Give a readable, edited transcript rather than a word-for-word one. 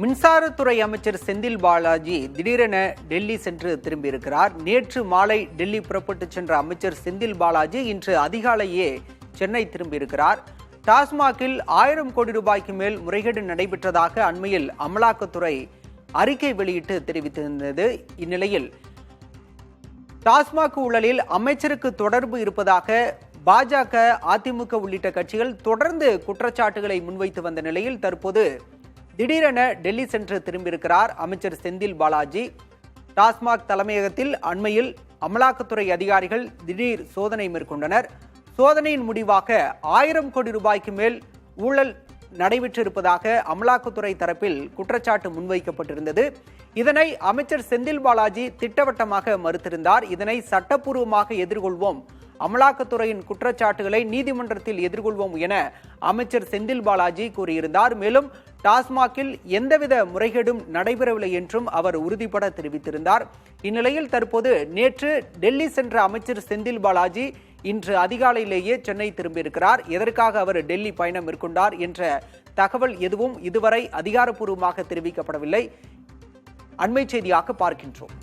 மின்சாரத்துறை அமைச்சர் செந்தில் பாலாஜி திடீரென டெல்லி சென்று திரும்பியிருக்கிறார். நேற்று மாலை டெல்லி புறப்பட்டு சென்ற அமைச்சர் செந்தில் பாலாஜி இன்று அதிகாலையே சென்னை திரும்பியிருக்கிறார். டாஸ்மாகில் 1000 கோடி ரூபாய்க்கு மேல் முறைகேடு நடைபெற்றதாக அண்மையில் அமலாக்கத்துறை அறிக்கை வெளியிட்டு தெரிவித்திருந்தது. இந்நிலையில் டாஸ்மாக் ஊழலில் அமைச்சருக்கு தொடர்பு இருப்பதாக பாஜக, அதிமுக உள்ளிட்ட கட்சிகள் தொடர்ந்து குற்றச்சாட்டுகளை முன்வைத்து வந்த நிலையில் தற்போது திடீரென டெல்லி சென்று திரும்பியிருக்கிறார் அமைச்சர் செந்தில் பாலாஜி. டாஸ்மாக் தலைமையகத்தில் அண்மையில் அமலாக்கத்துறை அதிகாரிகள் திடீர் சோதனை மேற்கொண்டனர். சோதனையின் முடிவாக 1000 கோடி ரூபாய்க்கு மேல் ஊழல் நடைபெற்றிருப்பதாக அமலாக்கத்துறை தரப்பில் குற்றச்சாட்டு முன்வைக்கப்பட்டிருந்தது. இதனை அமைச்சர் செந்தில் பாலாஜி திட்டவட்டமாக மறுத்திருந்தார். இதனை சட்டப்பூர்வமாக எதிர்கொள்வோம், அமலாக்கத்துறையின் குற்றச்சாட்டுகளை நீதிமன்றத்தில் எதிர்கொள்வோம் என அமைச்சர் செந்தில் பாலாஜி கூறியிருந்தார். மேலும் டாஸ்மாகில் எந்தவித முறைகேடும் நடைபெறவில்லை என்றும் அவர் உறுதிபட தெரிவித்திருந்தார். இந்நிலையில் தற்போது நேற்று டெல்லி சென்ற அமைச்சர் செந்தில் பாலாஜி இன்று அதிகாலையிலேயே சென்னை திரும்பியிருக்கிறார். எதற்காக அவர் டெல்லி பயணம் மேற்கொண்டார் என்ற தகவல் எதுவும் இதுவரை அதிகாரப்பூர்வமாக தெரிவிக்கப்படவில்லை. அண்மை செய்தியாக பார்க்கின்றோம்.